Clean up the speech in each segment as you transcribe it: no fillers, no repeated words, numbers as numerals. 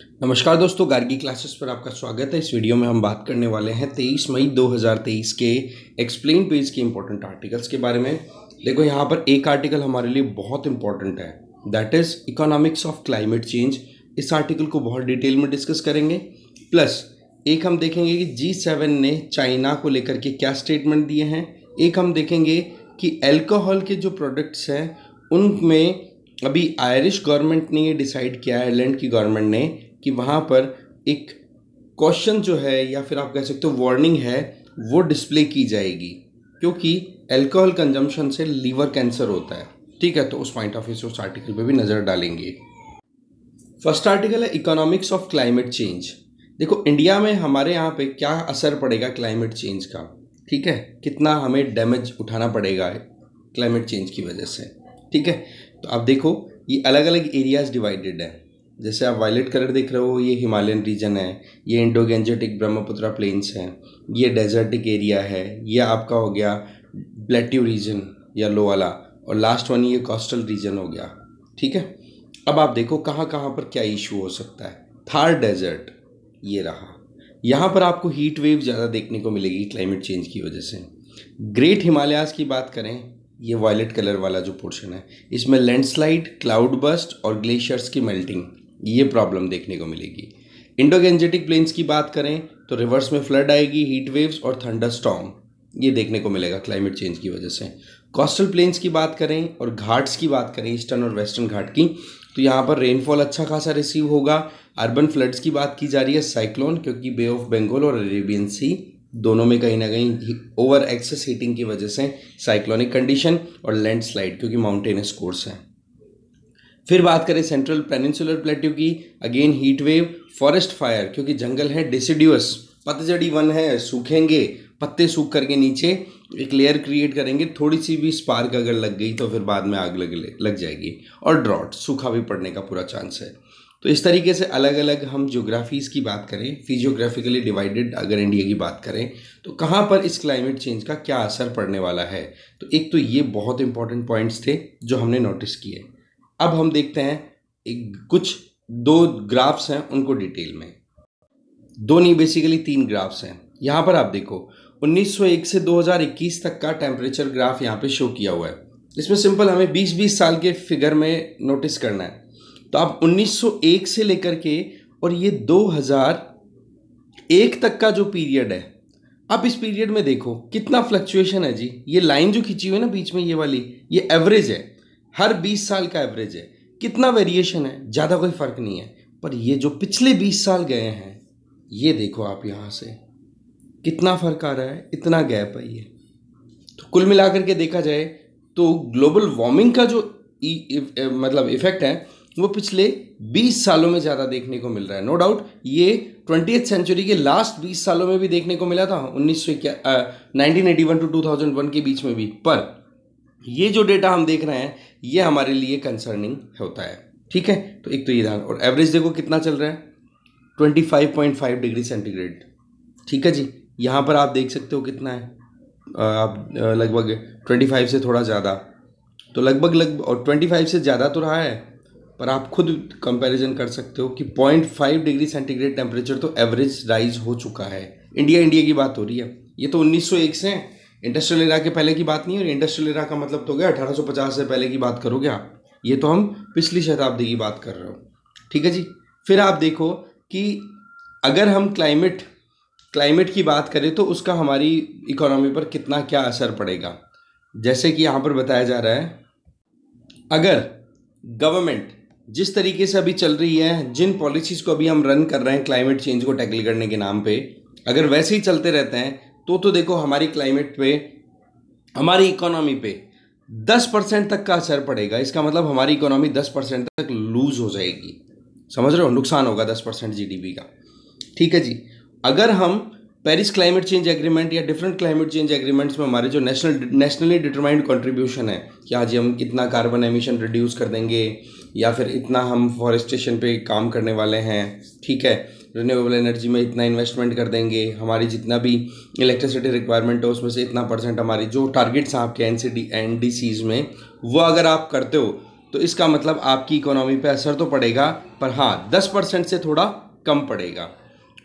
नमस्कार दोस्तों, गार्गी क्लासेस पर आपका स्वागत है। इस वीडियो में हम बात करने वाले हैं 23 मई 2023 के एक्सप्लेन पेज के इंपॉर्टेंट आर्टिकल्स के बारे में। देखो, यहाँ पर एक आर्टिकल हमारे लिए बहुत इंपॉर्टेंट है, that is economics of climate change. इस आर्टिकल को बहुत डिटेल में डिस्कस करेंगे। प्लस एक हम देखेंगे कि G7 ने चाइना को लेकर के क्या स्टेटमेंट दिए हैं। एक हम देखेंगे कि अल्कोहल के जो प्रोडक्ट्स हैं उनमें अभी आयरिश गवर्नमेंट ने ये डिसाइड किया है, आयरलैंड की गवर्नमेंट ने, कि वहाँ पर एक क्वेश्चन जो है या फिर आप कह सकते हो वार्निंग है वो डिस्प्ले की जाएगी, क्योंकि अल्कोहल कंजम्पशन से लीवर कैंसर होता है। ठीक है, तो उस पॉइंट ऑफ व्यू से उस आर्टिकल पे भी नज़र डालेंगे। फर्स्ट आर्टिकल है इकोनॉमिक्स ऑफ क्लाइमेट चेंज। देखो, इंडिया में हमारे यहाँ पे क्या असर पड़ेगा क्लाइमेट चेंज का, ठीक है, कितना हमें डैमेज उठाना पड़ेगा क्लाइमेट चेंज की वजह से। ठीक है, तो आप देखो ये अलग अलग एरियाज डिवाइडेड है। जैसे आप वायलेट कलर देख रहे हो, ये हिमालयन रीजन है, ये इंडो गैंजेटिक ब्रह्मपुत्रा प्लेन्स हैं, ये डेजर्टिक एरिया है, ये आपका हो गया प्लेट्यू रीजन या लो वाला, और लास्ट वन ये कोस्टल रीजन हो गया। ठीक है, अब आप देखो कहाँ कहाँ पर क्या इशू हो सकता है। थार डेजर्ट ये रहा, यहाँ पर आपको हीट वेव ज़्यादा देखने को मिलेगी क्लाइमेट चेंज की वजह से। ग्रेट हिमालयाज़ की बात करें, ये वायलेट कलर वाला जो पोर्शन है, इसमें लैंडस्लाइड, क्लाउड बस्ट और ग्लेशियर्स की मेल्टिंग, ये प्रॉब्लम देखने को मिलेगी। इंडो गैंजेटिक प्लेन्स की बात करें तो रिवर्स में फ्लड आएगी, हीट वेव्स और थंडर स्टॉर्म, ये देखने को मिलेगा क्लाइमेट चेंज की वजह से। कोस्टल प्लेन्स की बात करें और घाट्स की बात करें, ईस्टर्न और वेस्टर्न घाट की, तो यहाँ पर रेनफॉल अच्छा खासा रिसीव होगा। अर्बन फ्लड्स की बात की जा रही है, साइक्लोन, क्योंकि बे ऑफ बंगाल और अरेबियन सी दोनों में कहीं ना कहीं ओवर एक्सेस हीटिंग की वजह से साइक्लोनिक कंडीशन, और लैंडस्लाइड क्योंकि माउंटेनस कोर्स है। फिर बात करें सेंट्रल पेनिनसुलर प्लेट्यू की, again heat wave, forest fire, क्योंकि जंगल है डिसिडियस, पतझड़ी वन है, सूखेंगे, पत्ते सूख करके नीचे एक लेयर क्रिएट करेंगे, थोड़ी सी भी स्पार्क अगर लग गई तो फिर बाद में आग लग जाएगी, और ड्रॉट, सूखा भी पड़ने का पूरा चांस है। तो इस तरीके से अलग अलग हम ज्योग्राफीज़ की बात करें, फिजियोग्राफिकली डिवाइडेड अगर इंडिया की बात करें, तो कहाँ पर इस क्लाइमेट चेंज का क्या असर पड़ने वाला है। तो एक तो ये बहुत इंपॉर्टेंट पॉइंट्स थे जो हमने नोटिस किए। अब हम देखते हैं कुछ दो ग्राफ्स हैं उनको डिटेल में, दो नहीं बेसिकली तीन ग्राफ्स हैं। यहाँ पर आप देखो 1901 से 2021 तक का टेम्परेचर ग्राफ यहाँ पे शो किया हुआ है। इसमें सिंपल हमें 20-20 साल के फिगर में नोटिस करना है। तो आप 1901 से लेकर के और ये 2001 तक का जो पीरियड है, अब इस पीरियड में देखो कितना फ्लक्चुएशन है जी। ये लाइन जो खींची हुई है ना बीच में, ये वाली, ये एवरेज है, हर 20 साल का एवरेज है। कितना वेरिएशन है, ज़्यादा कोई फ़र्क नहीं है, पर ये जो पिछले 20 साल गए हैं, ये देखो आप यहाँ से कितना फ़र्क आ रहा है, इतना गैप है ये। तो कुल मिलाकर के देखा जाए तो ग्लोबल वार्मिंग का जो मतलब इफ़ेक्ट है वो पिछले 20 सालों में ज़्यादा देखने को मिल रहा है। नो डाउट ये 20th सेंचुरी के लास्ट 20 सालों में भी देखने को मिला था, 1981 टू 2001 के बीच में भी, पर ये जो डेटा हम देख रहे हैं ये हमारे लिए कंसर्निंग होता है। ठीक है, तो एक तो ये ध्यान, और एवरेज देखो कितना चल रहा है, 25.5 डिग्री सेंटीग्रेड। ठीक है जी, यहाँ पर आप देख सकते हो कितना है, आप लगभग 25 से थोड़ा ज़्यादा, तो लगभग और 25 से ज़्यादा तो रहा है, पर आप खुद कंपैरिजन कर सकते हो कि 0.5 डिग्री सेंटीग्रेड टेम्परेचर तो एवरेज राइज हो चुका है। इंडिया की बात हो रही है, ये तो 1901 से इंडस्ट्रियल एरा के पहले की बात नहीं है। इंडस्ट्रियल एरा का मतलब तो गया 1850 से पहले की बात करोगे आप, ये तो हम पिछली शताब्दी की बात कर रहे हो। ठीक है जी, फिर आप देखो कि अगर हम क्लाइमेट की बात करें तो उसका हमारी इकोनॉमी पर कितना क्या असर पड़ेगा। जैसे कि यहाँ पर बताया जा रहा है, अगर गवर्नमेंट जिस तरीके से अभी चल रही है, जिन पॉलिसीज़ को अभी हम रन कर रहे हैं क्लाइमेट चेंज को टैकल करने के नाम पे, अगर वैसे ही चलते रहते हैं तो देखो हमारी क्लाइमेट पे, हमारी इकोनॉमी पे 10% तक का असर पड़ेगा। इसका मतलब हमारी इकोनॉमी 10% तक लूज हो जाएगी, समझ रहे हो, नुकसान होगा 10% जीडीपी का। ठीक है जी, अगर हम पेरिस क्लाइमेट चेंज एग्रीमेंट या डिफरेंट क्लाइमेट चेंज एग्रीमेंट्स में हमारे जो नेशनली डिटरमाइंड कंट्रीब्यूशन है कि आज हम कितना कार्बन एमिशन रिड्यूस कर देंगे, या फिर इतना हम फॉरेस्टेशन पे काम करने वाले हैं, ठीक है, रिन्यूएबल एनर्जी में इतना इन्वेस्टमेंट कर देंगे, हमारी जितना भी इलेक्ट्रिसिटी रिक्वायरमेंट है उसमें से इतना % हमारी जो टारगेट्स हैं आपके NDCs में, वो अगर आप करते हो तो इसका मतलब आपकी इकोनॉमी पे असर तो पड़ेगा, पर हाँ 10% से थोड़ा कम पड़ेगा।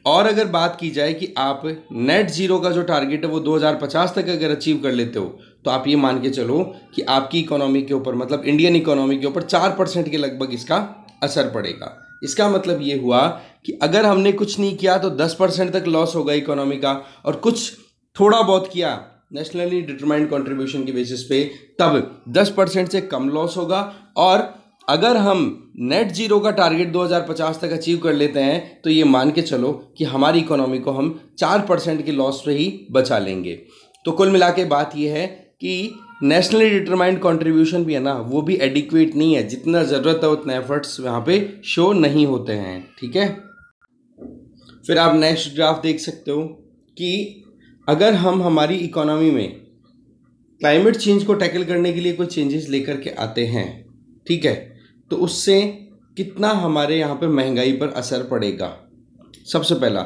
और अगर बात की जाए कि आप नेट जीरो का जो टारगेट है वो 2050 तक अगर अचीव कर लेते हो, तो आप ये मान के चलो कि आपकी इकोनॉमी के ऊपर, मतलब इंडियन इकोनॉमी के ऊपर 4% के लगभग इसका असर पड़ेगा। इसका मतलब ये हुआ कि अगर हमने कुछ नहीं किया तो 10% तक लॉस होगा इकोनॉमी का, और कुछ थोड़ा बहुत किया नेशनली डिटरमाइंड कंट्रीब्यूशन की बेसिस पे तब 10% से कम लॉस होगा। और अगर हम नेट जीरो का टारगेट 2050 तक अचीव कर लेते हैं तो ये मान के चलो कि हमारी इकोनॉमी को हम 4% के लॉस पे ही बचा लेंगे। तो कुल मिला के बात ये है कि नेशनली डिटरमाइंड कंट्रीब्यूशन भी है ना, वो भी एडिक्वेट नहीं है, जितना ज़रूरत है उतने एफर्ट्स यहाँ पे शो नहीं होते हैं। ठीक है, फिर आप नेक्स्ट ग्राफ देख सकते हो कि अगर हम हमारी इकोनॉमी में क्लाइमेट चेंज को टैकल करने के लिए कोई चेंजेस लेकर के आते हैं, ठीक है, तो उससे कितना हमारे यहाँ पे महंगाई पर असर पड़ेगा। सबसे पहला,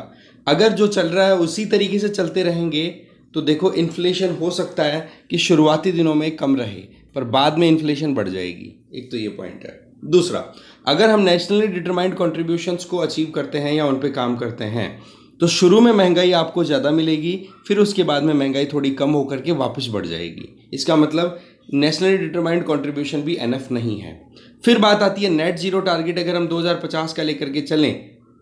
अगर जो चल रहा है उसी तरीके से चलते रहेंगे तो देखो इन्फ्लेशन हो सकता है कि शुरुआती दिनों में कम रहे, पर बाद में इन्फ्लेशन बढ़ जाएगी। एक तो ये पॉइंट है। दूसरा, अगर हम नेशनली डिटरमाइंड कॉन्ट्रीब्यूशंस को अचीव करते हैं या उन पे काम करते हैं तो शुरू में महंगाई आपको ज़्यादा मिलेगी, फिर उसके बाद में महंगाई थोड़ी कम होकर के वापस बढ़ जाएगी। इसका मतलब नेशनली डिटरमाइंड कंट्रीब्यूशन भी एनफ नहीं है। फिर बात आती है नेट जीरो टारगेट, अगर हम 2050 का लेकर के चलें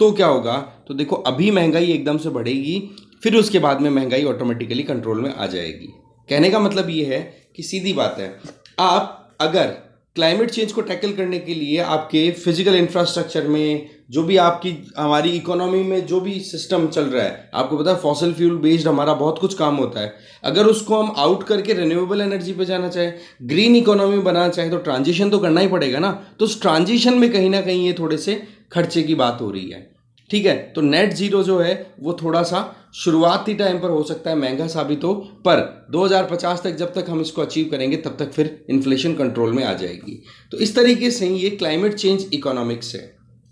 तो क्या होगा, तो देखो अभी महंगाई एकदम से बढ़ेगी, फिर उसके बाद में महंगाई ऑटोमेटिकली कंट्रोल में आ जाएगी। कहने का मतलब ये है कि सीधी बात है, आप अगर क्लाइमेट चेंज को टैकल करने के लिए आपके फिजिकल इंफ्रास्ट्रक्चर में जो भी आपकी हमारी इकोनॉमी में जो भी सिस्टम चल रहा है, आपको पता है फॉसिल फ्यूल बेस्ड हमारा बहुत कुछ काम होता है, अगर उसको हम आउट करके रिन्यूएबल एनर्जी पे जाना चाहें, ग्रीन इकोनॉमी बनाना चाहें, तो ट्रांजिशन तो करना ही पड़ेगा ना। तो उस ट्रांजिशन में कहीं ना कहीं ये थोड़े से खर्चे की बात हो रही है। ठीक है, तो नेट जीरो जो है वो थोड़ा सा शुरुआती टाइम पर हो सकता है महंगा साबित हो, पर 2050 तक जब तक हम इसको अचीव करेंगे तब तक फिर इन्फ्लेशन कंट्रोल में आ जाएगी। तो इस तरीके से ये क्लाइमेट चेंज इकोनॉमिक्स है।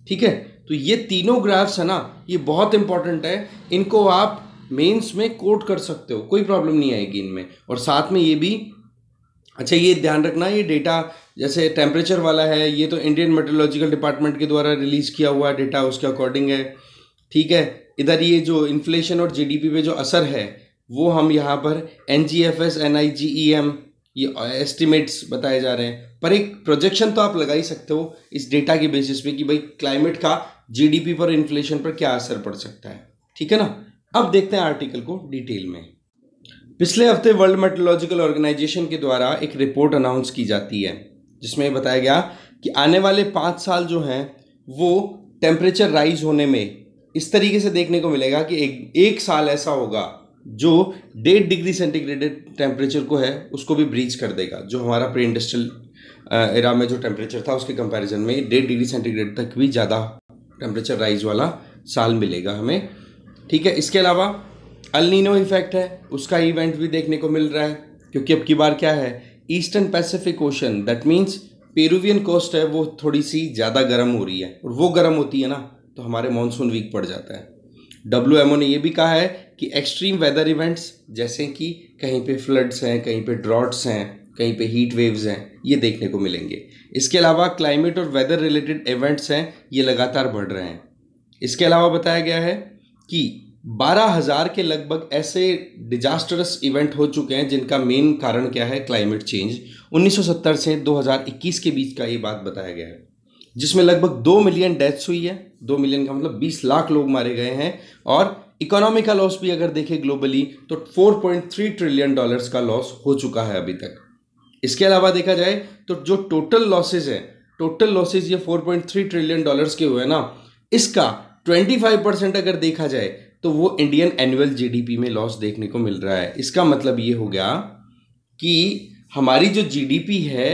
ठीक है, तो ये तीनों ग्राफ्स है ना, ये बहुत इंपॉर्टेंट है, इनको आप मेंस में कोट कर सकते हो, कोई प्रॉब्लम नहीं आएगी इनमें। और साथ में ये भी अच्छा ये ध्यान रखना, ये डेटा जैसे टेम्परेचर वाला है, ये तो इंडियन मेट्रोलॉजिकल डिपार्टमेंट के द्वारा रिलीज किया हुआ डेटा, उसके अकॉर्डिंग है। ठीक है, इधर ये जो इन्फ्लेशन और जीडीपी पे जो असर है वो हम यहाँ पर NGFS NIGEM ये एस्टिमेट्स बताए जा रहे हैं, पर एक प्रोजेक्शन तो आप लगा ही सकते हो इस डेटा के बेसिस पे कि भाई क्लाइमेट का जीडीपी पर, इन्फ्लेशन पर क्या असर पड़ सकता है। ठीक है ना, अब देखते हैं आर्टिकल को डिटेल में। पिछले हफ्ते वर्ल्ड मेट्रोलॉजिकल ऑर्गेनाइजेशन के द्वारा एक रिपोर्ट अनाउंस की जाती है जिसमें बताया गया कि आने वाले 5 साल जो हैं वो टेम्परेचर राइज होने में इस तरीके से देखने को मिलेगा कि एक साल ऐसा होगा जो 1.5 डिग्री सेंटीग्रेड टेम्परेचर को है उसको भी ब्रीच कर देगा। जो हमारा प्री इंडस्ट्रियल एरा में जो टेम्परेचर था उसके कंपैरिजन में 1.5 डिग्री सेंटीग्रेड तक भी ज़्यादा टेम्परेचर राइज वाला साल मिलेगा हमें। ठीक है, इसके अलावा अल नीनो इफेक्ट है, उसका इवेंट भी देखने को मिल रहा है, क्योंकि अब की बार क्या है, Eastern Pacific Ocean, that means Peruvian coast है वो थोड़ी सी ज़्यादा गर्म हो रही है, और वो गर्म होती है ना तो हमारे मानसून वीक पड़ जाता है। WMO ने यह भी कहा है कि एक्सट्रीम वेदर इवेंट्स जैसे कि कहीं पे फ्लड्स हैं, कहीं पे ड्रॉट्स हैं, कहीं पे हीट वेव्स हैं, ये देखने को मिलेंगे। इसके अलावा क्लाइमेट और वेदर रिलेटेड इवेंट्स हैं ये लगातार बढ़ रहे हैं। इसके अलावा बताया गया है कि 12,000 के लगभग ऐसे डिजास्टरस इवेंट हो चुके हैं जिनका मेन कारण क्या है, क्लाइमेट चेंज। 1970 से 2021 के बीच का ये बात बताया गया है, जिसमें लगभग 2 मिलियन डेथ्स हुई है। 2 मिलियन का मतलब 20 लाख लोग मारे गए हैं, और इकोनॉमी का लॉस भी अगर देखें ग्लोबली तो $4.3 ट्रिलियन का लॉस हो चुका है अभी तक। इसके अलावा देखा जाए तो जो टोटल लॉसेज है, टोटल लॉसेज ये $4.3 ट्रिलियन के हुए ना, इसका 25% अगर देखा जाए तो वो इंडियन एनुअल जीडीपी में लॉस देखने को मिल रहा है। इसका मतलब ये हो गया कि हमारी जो जीडीपी है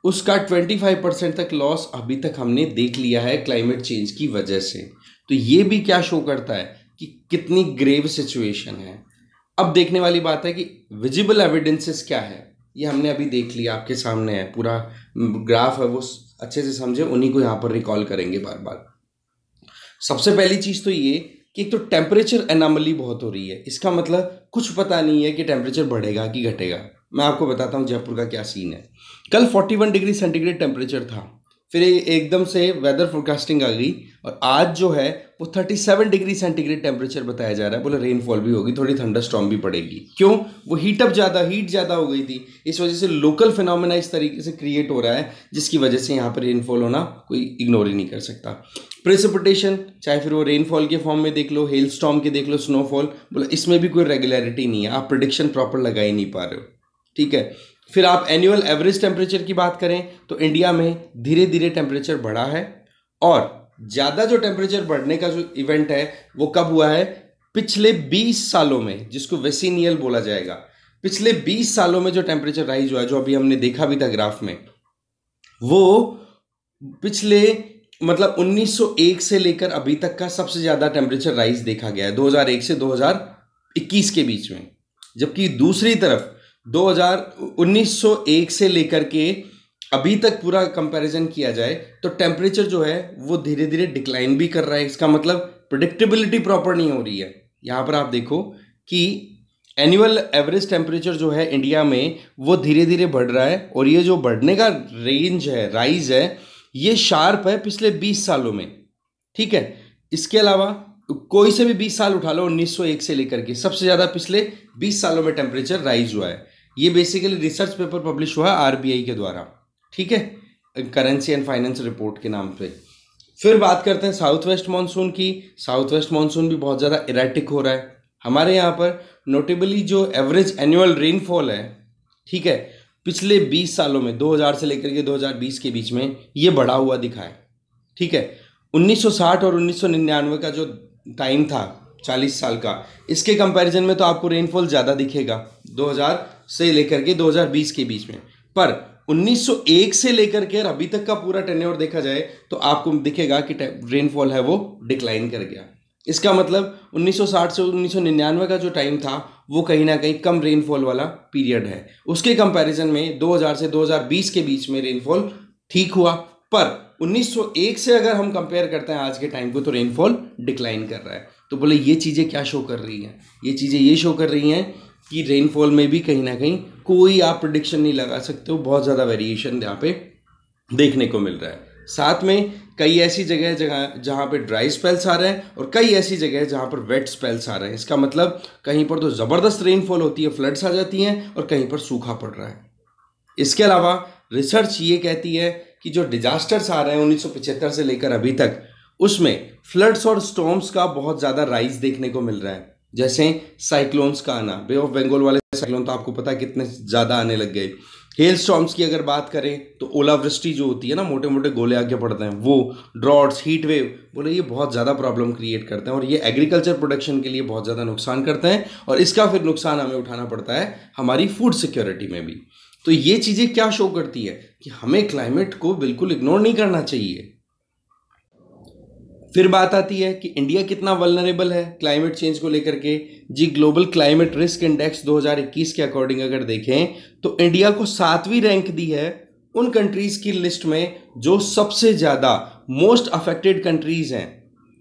उसका 25% तक लॉस अभी तक हमने देख लिया है क्लाइमेट चेंज की वजह से। तो ये भी क्या शो करता है कि कितनी ग्रेव सिचुएशन है। अब देखने वाली बात है कि विजिबल एविडेंसेस क्या है, ये हमने अभी देख लिया, आपके सामने है, पूरा ग्राफ है, वो अच्छे से समझे, उन्हीं को यहाँ पर रिकॉल करेंगे बार बार। सबसे पहली चीज़ तो ये कि एक तो टेम्परेचर एनॉमली बहुत हो रही है। इसका मतलब कुछ पता नहीं है कि टेम्परेचर बढ़ेगा कि घटेगा। मैं आपको बताता हूँ जयपुर का क्या सीन है। कल 41 डिग्री सेंटीग्रेड टेम्परेचर था, फिर एकदम से वेदर फोरकास्टिंग आ गई और आज जो है वो 37 डिग्री सेंटीग्रेड टेम्परेचर बताया जा रहा है। बोले रेनफॉल भी होगी, थोड़ी थंडरस्टॉर्म भी पड़ेगी। क्यों? वो हीट ज़्यादा हो गई थी, इस वजह से लोकल फिनोमेना इस तरीके से क्रिएट हो रहा है जिसकी वजह से यहाँ पर रेनफॉल होना कोई इग्नोर ही नहीं कर सकता। प्रेसिपिटेशन, चाहे फिर वो रेनफॉल के फॉर्म में देख लो, हेल स्टॉर्म के देख लो, स्नोफॉल, बोला इसमें भी कोई रेगुलरिटी नहीं है, आप प्रिडिक्शन प्रॉपर लगा ही नहीं पा रहे हो। ठीक है, फिर आप एनुअल एवरेज टेम्परेचर की बात करें तो इंडिया में धीरे धीरे टेम्परेचर बढ़ा है और ज़्यादा जो टेम्परेचर बढ़ने का जो इवेंट है वो कब हुआ है? पिछले 20 सालों में, जिसको वेसिनियल बोला जाएगा। पिछले 20 सालों में जो टेम्परेचर राइज हुआ है, जो अभी हमने देखा भी था ग्राफ में, वो पिछले मतलब 1901 से लेकर अभी तक का सबसे ज़्यादा टेम्परेचर राइज देखा गया है 2001 से 2021 के बीच में। जबकि दूसरी तरफ 1901 से लेकर के अभी तक पूरा कंपैरिजन किया जाए तो टेम्परेचर जो है वो धीरे धीरे डिक्लाइन भी कर रहा है। इसका मतलब प्रेडिक्टेबिलिटी प्रॉपर नहीं हो रही है। यहाँ पर आप देखो कि एनुअल एवरेज टेम्परेचर जो है इंडिया में वो धीरे धीरे बढ़ रहा है और ये जो बढ़ने का रेंज है, राइज है, ये शार्प है पिछले 20 सालों में। ठीक है, इसके अलावा कोई से भी 20 साल उठा लो 1901 से लेकर के, सबसे ज़्यादा पिछले 20 सालों में टेम्परेचर राइज हुआ है। ये बेसिकली रिसर्च पेपर पब्लिश हुआ है आरबीआई के द्वारा। ठीक है, करेंसी एंड फाइनेंस रिपोर्ट के नाम पे। फिर बात करते हैं साउथ वेस्ट मानसून की। साउथ वेस्ट मानसून भी बहुत ज़्यादा इरेटिक हो रहा है हमारे यहाँ पर। नोटेबली जो एवरेज एनुअल रेनफॉल है, ठीक है, पिछले 20 सालों में 2000 से लेकर के 2020 के बीच में ये बढ़ा हुआ दिखा है। ठीक है, 1960 और 1999 का जो टाइम था 40 साल का, इसके कंपैरिजन में तो आपको रेनफॉल ज़्यादा दिखेगा 2000 से लेकर के 2020 के बीच में। पर 1901 से लेकर के अभी तक का पूरा टेन्योर देखा जाए तो आपको दिखेगा कि रेनफॉल है वो डिक्लाइन कर गया। इसका मतलब 1960 से 1999 का जो टाइम था वो कहीं ना कहीं कम रेनफॉल वाला पीरियड है। उसके कंपैरिजन में 2000 से 2020 के बीच में रेनफॉल ठीक हुआ। पर 1901 से अगर हम कंपेयर करते हैं आज के टाइम को तो रेनफॉल डिक्लाइन कर रहा है। तो बोले ये चीज़ें क्या शो कर रही हैं? ये चीज़ें ये शो कर रही हैं कि रेनफॉल में भी कहीं ना कहीं कोई आप प्रेडिक्शन नहीं लगा सकते हो, बहुत ज़्यादा वेरिएशन यहाँ पे देखने को मिल रहा है। साथ में कई ऐसी जगह जहाँ पे ड्राई स्पेल्स आ रहे हैं और कई ऐसी जगह है जहाँ पर वेट स्पेल्स आ रहे हैं। इसका मतलब कहीं पर तो ज़बरदस्त रेनफॉल होती है, फ्लड्स आ जाती हैं, और कहीं पर सूखा पड़ रहा है। इसके अलावा रिसर्च ये कहती है कि जो डिजास्टर्स आ रहे हैं 1975 से लेकर अभी तक, उसमें फ्लड्स और स्टॉर्म्स का बहुत ज़्यादा राइज देखने को मिल रहा है। जैसे साइक्लोन्स का आना, बे ऑफ बंगाल वाले साइक्लोन तो आपको पता है कितने ज़्यादा आने लग गए। हेल स्टॉर्म्स की अगर बात करें तो ओलावृष्टि जो होती है ना, मोटे मोटे गोले आगे पड़ते हैं, वो ड्रॉट्स, हीट वेव, बोले ये बहुत ज़्यादा प्रॉब्लम क्रिएट करते हैं और ये एग्रीकल्चर प्रोडक्शन के लिए बहुत ज़्यादा नुकसान करते हैं और इसका फिर नुकसान हमें उठाना पड़ता है हमारी फूड सिक्योरिटी में भी। तो ये चीज़ें क्या शो करती है कि हमें क्लाइमेट को बिल्कुल इग्नोर नहीं करना चाहिए। फिर बात आती है कि इंडिया कितना वल्नरेबल है क्लाइमेट चेंज को लेकर के। जी, ग्लोबल क्लाइमेट रिस्क इंडेक्स 2021 के अकॉर्डिंग अगर देखें तो इंडिया को 7वीं रैंक दी है उन कंट्रीज की लिस्ट में जो सबसे ज़्यादा मोस्ट अफेक्टेड कंट्रीज हैं,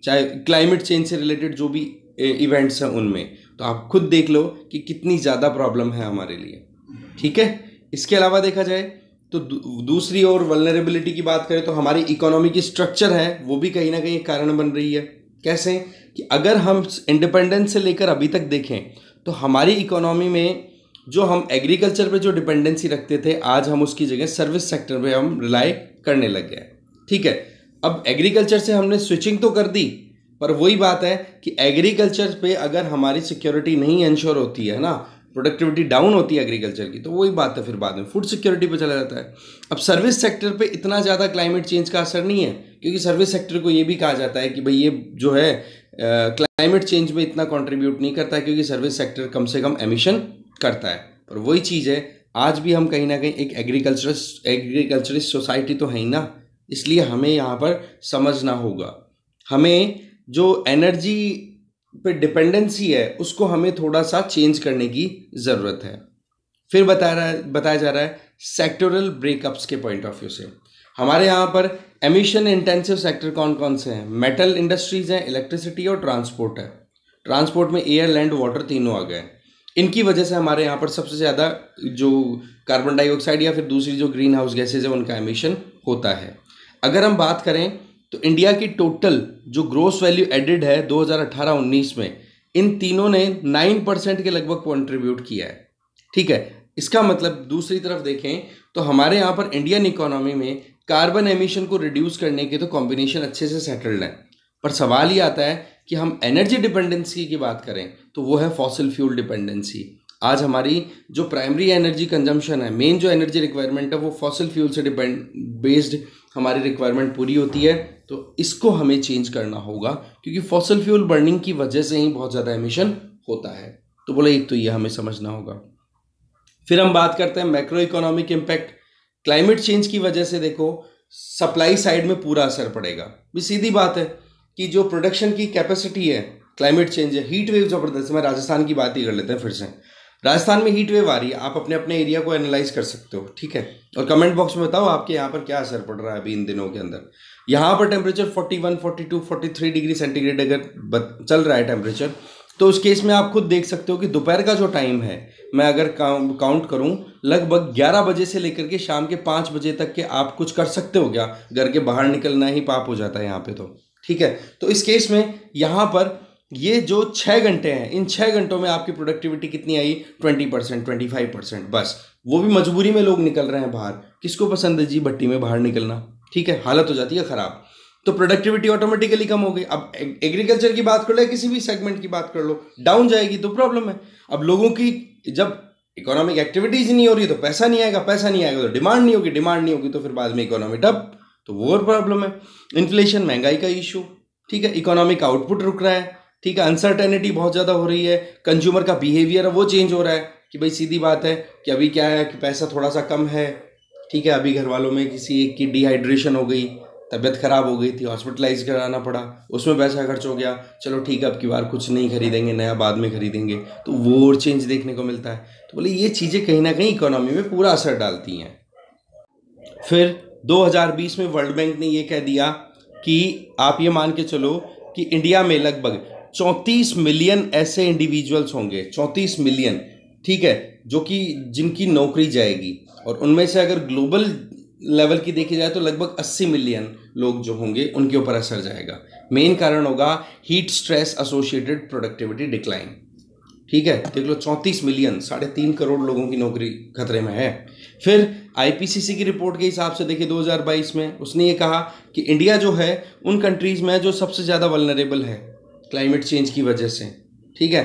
चाहे क्लाइमेट चेंज से रिलेटेड जो भी इवेंट्स हैं उनमें। तो आप खुद देख लो कि कितनी ज़्यादा प्रॉब्लम है हमारे लिए। ठीक है, इसके अलावा देखा जाए तो दूसरी ओर वल्नरेबिलिटी की बात करें तो हमारी इकोनॉमी की स्ट्रक्चर है वो भी कहीं ना कहीं एक कारण बन रही है। कैसे कि अगर हम इंडिपेंडेंस से लेकर अभी तक देखें तो हमारी इकोनॉमी में जो हम एग्रीकल्चर पे जो डिपेंडेंसी रखते थे, आज हम उसकी जगह सर्विस सेक्टर पे हम रिलाई करने लग गए। ठीक है, अब एग्रीकल्चर से हमने स्विचिंग तो कर दी, पर वही बात है कि एग्रीकल्चर पे अगर हमारी सिक्योरिटी नहीं इंश्योर होती है ना, प्रोडक्टिविटी डाउन होती है एग्रीकल्चर की, तो वही बात है फिर बाद में फूड सिक्योरिटी पे चला जाता है। अब सर्विस सेक्टर पे इतना ज़्यादा क्लाइमेट चेंज का असर नहीं है, क्योंकि सर्विस सेक्टर को ये भी कहा जाता है कि भाई ये जो है क्लाइमेट चेंज में इतना कंट्रीब्यूट नहीं करता है, क्योंकि सर्विस सेक्टर कम से कम एमिशन करता है। पर वही चीज़ है, आज भी हम कहीं ना कहीं एक एग्रीकल्चरिस्ट सोसाइटी तो है ही ना, इसलिए हमें यहाँ पर समझना होगा। हमें जो एनर्जी पे डिपेंडेंसी है उसको हमें थोड़ा सा चेंज करने की ज़रूरत है। फिर बताया जा रहा है सेक्टोरल ब्रेकअप्स के पॉइंट ऑफ व्यू से हमारे यहाँ पर एमिशन इंटेंसिव सेक्टर कौन कौन से हैं? मेटल इंडस्ट्रीज़ हैं, इलेक्ट्रिसिटी और ट्रांसपोर्ट है। ट्रांसपोर्ट में एयर, लैंड, वाटर तीनों आ गए। इनकी वजह से हमारे यहाँ पर सबसे ज़्यादा जो कार्बन डाइऑक्साइड या फिर दूसरी जो ग्रीन हाउस गैसेज है उनका एमिशन होता है। अगर हम बात करें तो इंडिया की टोटल जो ग्रोस वैल्यू एडेड है 2018-19 में, इन तीनों ने 9% के लगभग कंट्रीब्यूट किया है। ठीक है, इसका मतलब दूसरी तरफ देखें तो हमारे यहाँ पर इंडियन इकोनॉमी में कार्बन एमिशन को रिड्यूस करने के तो कॉम्बिनेशन अच्छे से सेटल्ड है, पर सवाल ये आता है कि हम एनर्जी डिपेंडेंसी की बात करें तो वो है फॉसिल फ्यूल डिपेंडेंसी। आज हमारी जो प्राइमरी एनर्जी कंजम्पशन है, मेन जो एनर्जी रिक्वायरमेंट है, वो फॉसिल फ्यूल से बेस्ड हमारी रिक्वायरमेंट पूरी होती है। तो इसको हमें चेंज करना होगा क्योंकि फॉसिल फ्यूल बर्निंग की वजह से ही बहुत ज़्यादा एमिशन होता है। तो बोले एक तो ये हमें समझना होगा। फिर हम बात करते हैं macro economic impact. Climate change की वजह से देखो सप्लाई साइड में पूरा असर पड़ेगा। भी सीधी बात है कि जो प्रोडक्शन की कैपेसिटी है, क्लाइमेट चेंज है, हीट वेव जबरदस्त। मैं राजस्थान की बात ही कर लेते हैं फिर से। राजस्थान में हीट वेव आ रही है, आप अपने अपने एरिया को एनालाइज कर सकते हो। ठीक है, और कमेंट बॉक्स में बताओ आपके यहाँ पर क्या असर पड़ रहा है अभी इन दिनों के अंदर। यहाँ पर टेम्परेचर 41, 42, 43 डिग्री सेंटीग्रेड अगर चल रहा है टेम्परेचर, तो उस केस में आप खुद देख सकते हो कि दोपहर का जो टाइम है, मैं अगर काउंट करूं, लगभग 11 बजे से लेकर के शाम के 5 बजे तक के आप कुछ कर सकते हो क्या? घर के बाहर निकलना ही पाप हो जाता है यहाँ पे तो। ठीक है, तो इस केस में यहाँ पर ये जो 6 घंटे हैं, इन 6 घंटों में आपकी प्रोडक्टिविटी कितनी आई? 20%, 25%। बस वो भी मजबूरी में लोग निकल रहे हैं बाहर। किसको पसंद है जी भट्टी में बाहर निकलना? ठीक है, हालत हो जाती है खराब, तो प्रोडक्टिविटी ऑटोमेटिकली कम हो गई। अब एग्रीकल्चर की बात कर लो, किसी भी सेगमेंट की बात कर लो, डाउन जाएगी तो प्रॉब्लम है। अब लोगों की जब इकोनॉमिक एक्टिविटीज नहीं हो रही तो पैसा नहीं आएगा, पैसा नहीं आएगा तो डिमांड नहीं होगी, डिमांड नहीं होगी तो फिर बाद में इकोनॉमी ठप, तो वो और प्रॉब्लम है। इन्फ्लेशन, महंगाई का इशू। ठीक है, इकोनॉमिक आउटपुट रुक रहा है। ठीक है, अनसर्टेनिटी बहुत ज़्यादा हो रही है, कंज्यूमर का बिहेवियर है वो चेंज हो रहा है कि भाई सीधी बात है कि अभी क्या है कि पैसा थोड़ा सा कम है। ठीक है, अभी घर वालों में किसी एक की डिहाइड्रेशन हो गई, तबीयत खराब हो गई थी, हॉस्पिटलाइज कराना पड़ा, उसमें पैसा खर्च हो गया। चलो ठीक है, अब की बार कुछ नहीं खरीदेंगे, नया बाद में खरीदेंगे, तो वो और चेंज देखने को मिलता है। तो बोले ये चीज़ें कहीं ना कहीं इकोनॉमी में पूरा असर डालती हैं। फिर 2020 में वर्ल्ड बैंक ने ये कह दिया कि आप ये मान के चलो कि इंडिया में लगभग 34 मिलियन ऐसे इंडिविजुअल्स होंगे, 34 मिलियन। ठीक है, जो कि जिनकी नौकरी जाएगी, और उनमें से अगर ग्लोबल लेवल की देखी जाए तो लगभग 80 मिलियन लोग जो होंगे उनके ऊपर असर जाएगा। मेन कारण होगा heat stress associated productivity decline. ठीक है, देख लो 34 मिलियन, 3.5 करोड़ लोगों की नौकरी खतरे में है। फिर आईपीसीसी की रिपोर्ट के हिसाब से देखिए 2022 में उसने ये कहा कि इंडिया जो है उन कंट्रीज में जो सबसे ज़्यादा वल्नरेबल है क्लाइमेट चेंज की वजह से। ठीक है,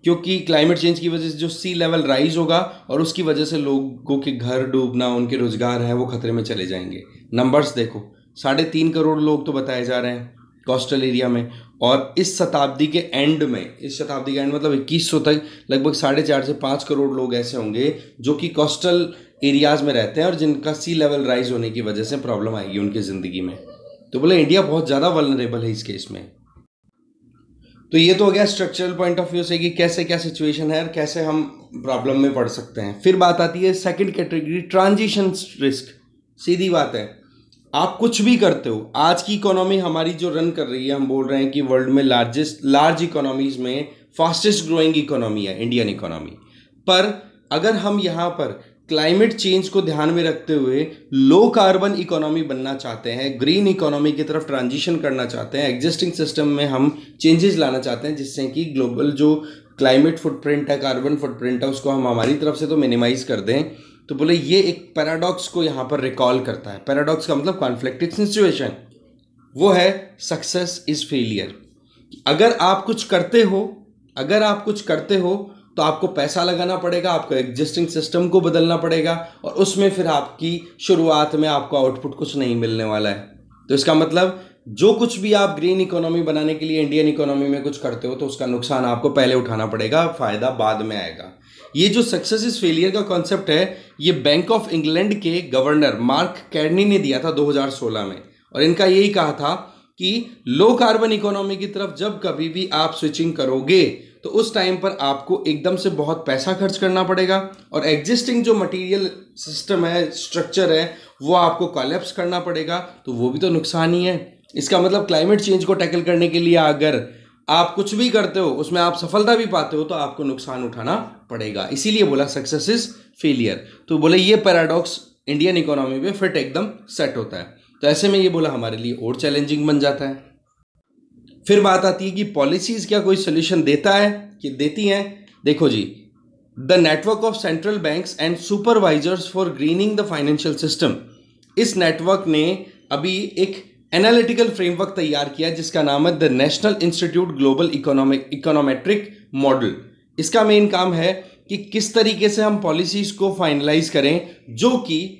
क्योंकि क्लाइमेट चेंज की वजह से जो सी लेवल राइज होगा और उसकी वजह से लोगों के घर डूबना, उनके रोजगार हैं वो खतरे में चले जाएंगे। नंबर्स देखो, 3.5 करोड़ लोग तो बताए जा रहे हैं कोस्टल एरिया में, और इस शताब्दी के एंड मतलब 2100 तक लगभग 4.5 से 5 करोड़ लोग ऐसे होंगे जो कि कोस्टल एरियाज में रहते हैं और जिनका सी लेवल राइज होने की वजह से प्रॉब्लम आएगी उनकी ज़िंदगी में। तो बोले इंडिया बहुत ज़्यादा वल्नरेबल है इस केस में। तो ये तो हो गया स्ट्रक्चरल पॉइंट ऑफ व्यू से कि कैसे क्या सिचुएशन है और कैसे हम प्रॉब्लम में पड़ सकते हैं। फिर बात आती है सेकंड कैटेगरी, ट्रांजिशन रिस्क। सीधी बात है, आप कुछ भी करते हो, आज की इकोनॉमी हमारी जो रन कर रही है, हम बोल रहे हैं कि वर्ल्ड में लार्ज इकोनॉमीज में फास्टेस्ट ग्रोइंग इकोनॉमी है इंडियन इकोनॉमी। पर अगर हम यहाँ पर क्लाइमेट चेंज को ध्यान में रखते हुए लो कार्बन इकोनॉमी बनना चाहते हैं, ग्रीन इकोनॉमी की तरफ ट्रांजिशन करना चाहते हैं, एग्जिस्टिंग सिस्टम में हम चेंजेस लाना चाहते हैं जिससे कि ग्लोबल जो क्लाइमेट फुटप्रिंट है, कार्बन फुटप्रिंट है, उसको हम हमारी तरफ से तो मिनिमाइज कर दें। तो बोले ये एक पैराडॉक्स को यहाँ पर रिकॉल करता है। पैराडॉक्स का मतलब कॉन्फ्लिक्टिंग सिचुएशन, वो है सक्सेस इज फेलियर। अगर आप कुछ करते हो तो आपको पैसा लगाना पड़ेगा, आपको एग्जिस्टिंग सिस्टम को बदलना पड़ेगा, और उसमें फिर आपकी शुरुआत में आपको आउटपुट कुछ नहीं मिलने वाला है। तो इसका मतलब जो कुछ भी आप ग्रीन इकोनॉमी बनाने के लिए इंडियन इकोनॉमी में कुछ करते हो तो उसका नुकसान आपको पहले उठाना पड़ेगा, फायदा बाद में आएगा। ये जो सक्सेस इज फेलियर का कॉन्सेप्ट है, ये बैंक ऑफ इंग्लैंड के गवर्नर मार्क कार्नी ने दिया था 2016 में, और इनका यही कहा था कि लो कार्बन इकोनॉमी की तरफ जब कभी भी आप स्विचिंग करोगे तो उस टाइम पर आपको एकदम से बहुत पैसा खर्च करना पड़ेगा, और एग्जिस्टिंग जो मटेरियल सिस्टम है, स्ट्रक्चर है, वो आपको कोलैप्स करना पड़ेगा, तो वो भी तो नुकसान ही है। इसका मतलब क्लाइमेट चेंज को टैकल करने के लिए अगर आप कुछ भी करते हो उसमें आप सफलता भी पाते हो तो आपको नुकसान उठाना पड़ेगा, इसीलिए बोला सक्सेस इज फेलियर। तो बोले ये पैराडॉक्स इंडियन इकोनॉमी में फिट एकदम सेट होता है। तो ऐसे में ये बोला हमारे लिए और चैलेंजिंग बन जाता है। फिर बात आती है कि पॉलिसीज क्या कोई सोल्यूशन देता है कि देती हैं। देखो जी, the network of central banks and supervisors for greening the financial system, इस नेटवर्क ने अभी एक एनालिटिकल फ्रेमवर्क तैयार किया जिसका नाम है the national institute global econometric model. इसका मेन काम है कि किस तरीके से हम पॉलिसीज को फाइनलाइज करें जो कि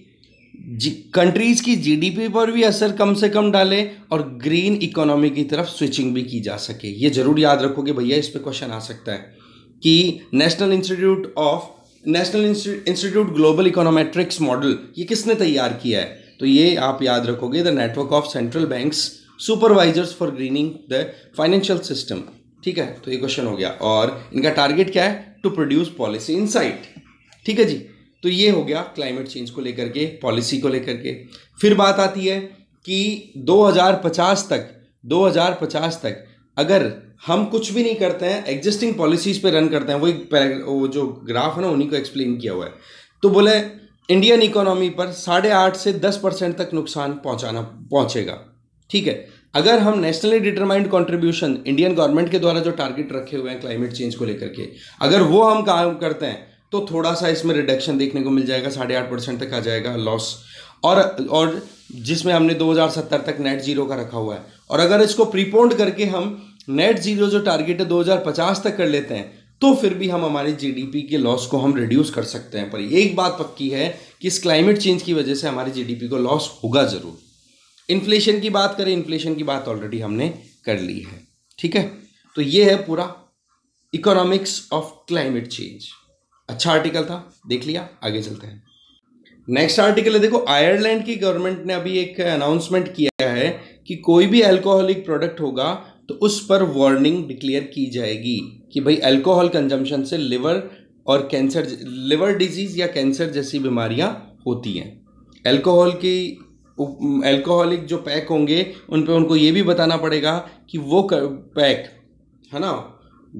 कंट्रीज की जीडीपी पर भी असर कम से कम डाले और ग्रीन इकोनॉमी की तरफ स्विचिंग भी की जा सके। ये जरूर याद रखोगे भैया, इस पे क्वेश्चन आ सकता है कि national institute global econometrics model ये किसने तैयार किया है। तो ये आप याद रखोगे, the network of central banks supervisors for greening the financial system. ठीक है, तो ये क्वेश्चन हो गया। और इनका टारगेट क्या है, टू प्रोड्यूस पॉलिसी इनसाइट। ठीक है जी, तो ये हो गया क्लाइमेट चेंज को लेकर के, पॉलिसी को लेकर के। फिर बात आती है कि 2050 तक अगर हम कुछ भी नहीं करते हैं, एग्जिस्टिंग पॉलिसीज पे रन करते हैं, वो जो ग्राफ है ना उन्हीं को एक्सप्लेन किया हुआ है। तो बोले इंडियन इकोनॉमी पर 8.5 से 10% तक नुकसान पहुंचेगा। ठीक है, अगर हम nationally determined contribution Indian government के द्वारा जो टारगेट रखे हुए हैं क्लाइमेट चेंज को लेकर के, अगर वो हम काम करते हैं तो थोड़ा सा इसमें रिडक्शन देखने को मिल जाएगा, 8.5% तक आ जाएगा लॉस। और जिसमें हमने 2070 तक नेट जीरो का रखा हुआ है, और अगर इसको प्रीपोन्ड करके हम नेट जीरो जो टारगेट है 2050 तक कर लेते हैं तो फिर भी हम हमारे जीडीपी के लॉस को हम रिड्यूस कर सकते हैं। पर एक बात पक्की है कि इस क्लाइमेट चेंज की वजह से हमारी जीडीपी को लॉस होगा जरूर। इन्फ्लेशन की बात करें, इन्फ्लेशन की बात ऑलरेडी हमने कर ली है। ठीक है, तो ये है पूरा इकोनॉमिक्स ऑफ क्लाइमेट चेंज। अच्छा आर्टिकल था, देख लिया, आगे चलते हैं। नेक्स्ट आर्टिकल है, देखो आयरलैंड की गवर्नमेंट ने अभी एक अनाउंसमेंट किया है कि कोई भी अल्कोहलिक प्रोडक्ट होगा तो उस पर वार्निंग डिक्लेयर की जाएगी कि भाई अल्कोहल कंजम्पशन से लिवर डिजीज या कैंसर जैसी बीमारियां होती हैं। अल्कोहलिक जो पैक होंगे उन पे उनको ये भी बताना पड़ेगा कि वो पैक है ना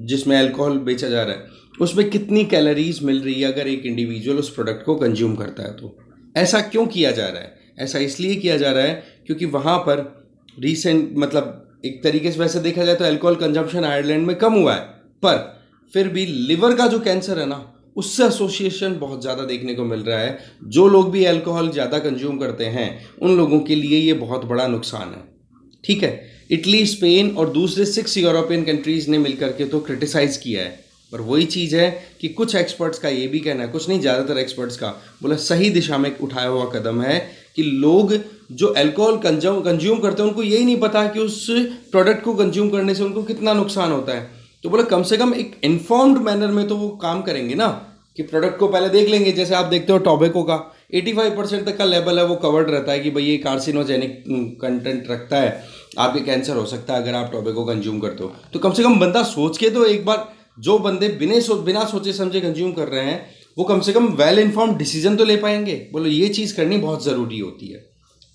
जिसमें अल्कोहल बेचा जा रहा है उसमें कितनी कैलोरीज मिल रही है अगर एक इंडिविजुअल उस प्रोडक्ट को कंज्यूम करता है। तो ऐसा क्यों किया जा रहा है, ऐसा इसलिए किया जा रहा है क्योंकि वहाँ पर एक तरीके से वैसे देखा जाए तो अल्कोहल कंजम्पशन आयरलैंड में कम हुआ है, पर फिर भी लिवर का जो कैंसर है ना उससे एसोसिएशन बहुत ज़्यादा देखने को मिल रहा है। जो लोग भी अल्कोहल ज़्यादा कंज्यूम करते हैं उन लोगों के लिए ये बहुत बड़ा नुकसान है। ठीक है, इटली, स्पेन और दूसरे 6 यूरोपियन कंट्रीज ने मिलकर के तो क्रिटिसाइज किया है, पर वही चीज़ है कि कुछ एक्सपर्ट्स का ये भी कहना है, कुछ नहीं ज़्यादातर एक्सपर्ट्स का बोला सही दिशा में उठाया हुआ कदम है कि लोग जो अल्कोहल कंज्यूम करते हैं उनको यही नहीं पता कि उस प्रोडक्ट को कंज्यूम करने से उनको कितना नुकसान होता है। तो बोला कम से कम एक इन्फॉर्म्ड मैनर में तो वो काम करेंगे ना कि प्रोडक्ट को पहले देख लेंगे। जैसे आप देखते हो टोबैको का 85% तक का लेवल है वो कवर्ड रहता है कि भाई ये कार्सिनोजेनिक कंटेंट रखता है, आपके कैंसर हो सकता है अगर आप टोबैको कंज्यूम करते हो। तो कम से कम बंदा सोच के तो एक बार, जो बंदे बिना सोचे समझे कंज्यूम कर रहे हैं वो कम से कम वेल इन्फॉर्म्ड डिसीजन तो ले पाएंगे। बोलो ये चीज़ करनी बहुत ज़रूरी होती है।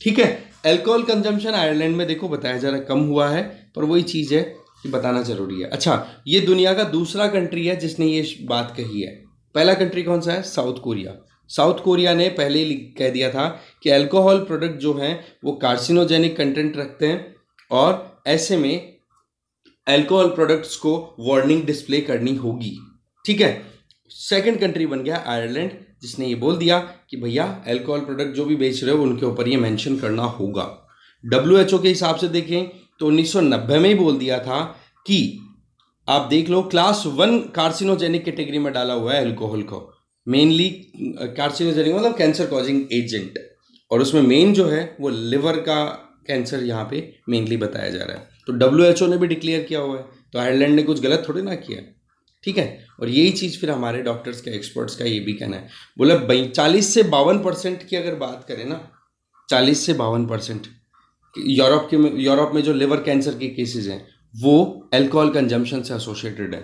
ठीक है, अल्कोहल कंजम्पशन आयरलैंड में देखो बताया जा रहा है कम हुआ है, पर वही चीज़ है कि बताना जरूरी है। अच्छा, ये दुनिया का दूसरा कंट्री है जिसने ये बात कही है। पहला कंट्री कौन सा है, साउथ कोरिया। साउथ कोरिया ने पहले ही कह दिया था कि अल्कोहल प्रोडक्ट जो हैं वो कार्सिनोजेनिक कंटेंट रखते हैं और ऐसे में अल्कोहल प्रोडक्ट्स को वार्निंग डिस्प्ले करनी होगी। ठीक है, सेकंड कंट्री बन गया आयरलैंड जिसने ये बोल दिया कि भैया अल्कोहल प्रोडक्ट जो भी बेच रहे हो उनके ऊपर ये मेंशन करना होगा। WHO के हिसाब से देखें तो 1990 में ही बोल दिया था कि आप देख लो क्लास 1 कार्सिनोजेनिक कैटेगरी में डाला हुआ है अल्कोहल को, मेनली कार्सिनोजेनिक मतलब कैंसर कॉजिंग एजेंट, और उसमें मेन जो है वो लिवर का कैंसर यहाँ पे मेनली बताया जा रहा है। तो WHO ने भी डिक्लेयर किया हुआ है, तो आयरलैंड ने कुछ गलत थोड़ी ना किया। ठीक है, और यही चीज़ फिर हमारे डॉक्टर्स का, एक्सपर्ट्स का ये भी कहना है। बोला 40 से 52% की अगर बात करें ना, 40 से 52% यूरोप में जो लिवर कैंसर के केसेस हैं वो अल्कोहल कंजम्पशन से एसोसिएटेड है।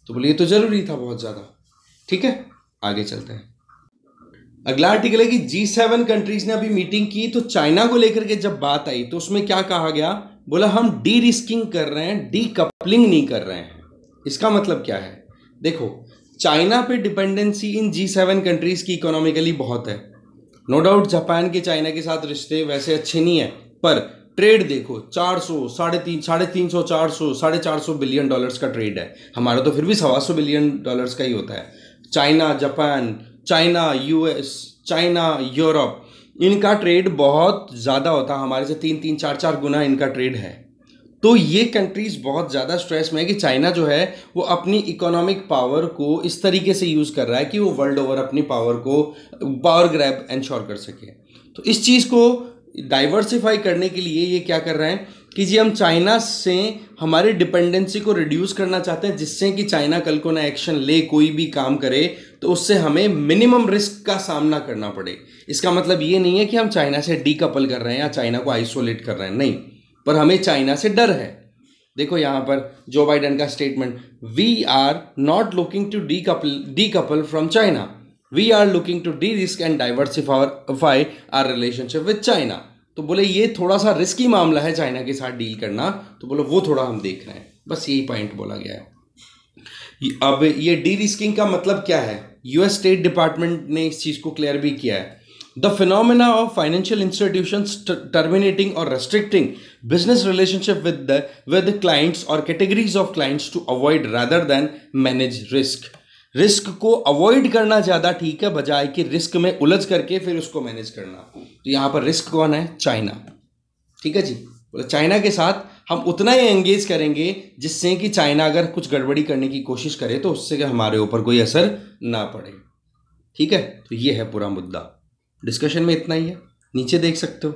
तो बोले ये तो ज़रूरी था बहुत ज़्यादा। ठीक है, आगे चलते हैं। अगला आर्टिकल है कि G7 कंट्रीज ने अभी मीटिंग की, तो चाइना को लेकर के जब बात आई तो उसमें क्या कहा गया, बोला हम डी रिस्किंग कर रहे हैं, डी कपलिंग नहीं कर रहे हैं। इसका मतलब क्या है? देखो, चाइना पे डिपेंडेंसी इन G7 कंट्रीज की इकोनॉमिकली बहुत है। नो डाउट जापान के चाइना के साथ रिश्ते वैसे अच्छे नहीं है, पर ट्रेड देखो 400, 350, 400, $450 बिलियन का ट्रेड है। हमारा तो फिर भी $125 बिलियन का ही होता है। China Japan, China US, China Europe, इनका ट्रेड बहुत ज़्यादा होता है, हमारे से 3-3, 4-4 गुना इनका ट्रेड है। तो ये कंट्रीज बहुत ज़्यादा स्ट्रेस में है कि चाइना जो है वो अपनी इकोनॉमिक पावर को इस तरीके से यूज़ कर रहा है कि वो वर्ल्ड ओवर अपनी पावर ग्रैब एंश्योर कर सके। तो इस चीज़ को डाइवर्सिफाई करने के लिए ये क्या कर रहे हैं कि जी हम चाइना से हमारी डिपेंडेंसी को रिड्यूस करना चाहते हैं, जिससे कि चाइना कल को ना एक्शन ले, कोई भी काम करे तो उससे हमें मिनिमम रिस्क का सामना करना पड़े। इसका मतलब ये नहीं है कि हम चाइना से डीकपल कर रहे हैं या चाइना को आइसोलेट कर रहे हैं, नहीं, पर हमें चाइना से डर है। देखो यहाँ पर जो बाइडेन का statement, we are not looking to decouple from China, we are looking to derisk and diversify our relationship with China. तो बोले ये थोड़ा सा रिस्की मामला है चाइना के साथ डील करना, तो बोले वो थोड़ा हम देख रहे हैं, बस यही पॉइंट बोला गया है। अब ये डी रिस्किंग का मतलब क्या है? यूएस स्टेट डिपार्टमेंट ने इस चीज को क्लियर भी किया है। The phenomena of financial institutions terminating or restricting business relationship with clients or categories of clients to avoid rather than manage risk. Risk को अवॉइड करना ज़्यादा ठीक है, बजाय कि रिस्क में उलझ करके फिर उसको मैनेज करना। तो यहाँ पर रिस्क कौन है? चाइना। ठीक है जी, बोले चाइना के साथ हम उतना ही एंगेज करेंगे जिससे कि चाइना अगर कुछ गड़बड़ी करने की कोशिश करे तो उससे हमारे ऊपर कोई असर ना पड़े। ठीक है, तो ये है पूरा मुद्दा। डिस्कशन में इतना ही है, नीचे देख सकते हो।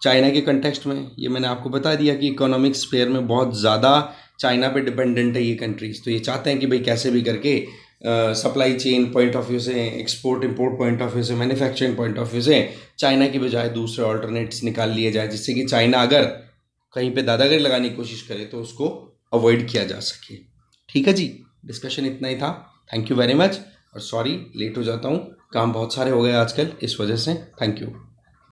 चाइना के कंटेक्स्ट में ये मैंने आपको बता दिया कि इकोनॉमिक स्फीयर में बहुत ज़्यादा चाइना पे डिपेंडेंट है ये कंट्रीज़। तो ये चाहते हैं कि भाई कैसे भी करके supply chain point of view से, export import point of view से, मैन्युफैक्चरिंग पॉइंट ऑफ व्यू से चाइना की बजाय दूसरे ऑल्टरनेट्स निकाल लिए जाए, जिससे कि चाइना अगर कहीं पे दादागिरी लगाने की कोशिश करे तो उसको अवॉइड किया जा सके। ठीक है जी, डिस्कशन इतना ही था। थैंक यू वेरी मच, और सॉरी लेट हो जाता हूँ, काम बहुत सारे हो गए आजकल इस वजह से। Thank you.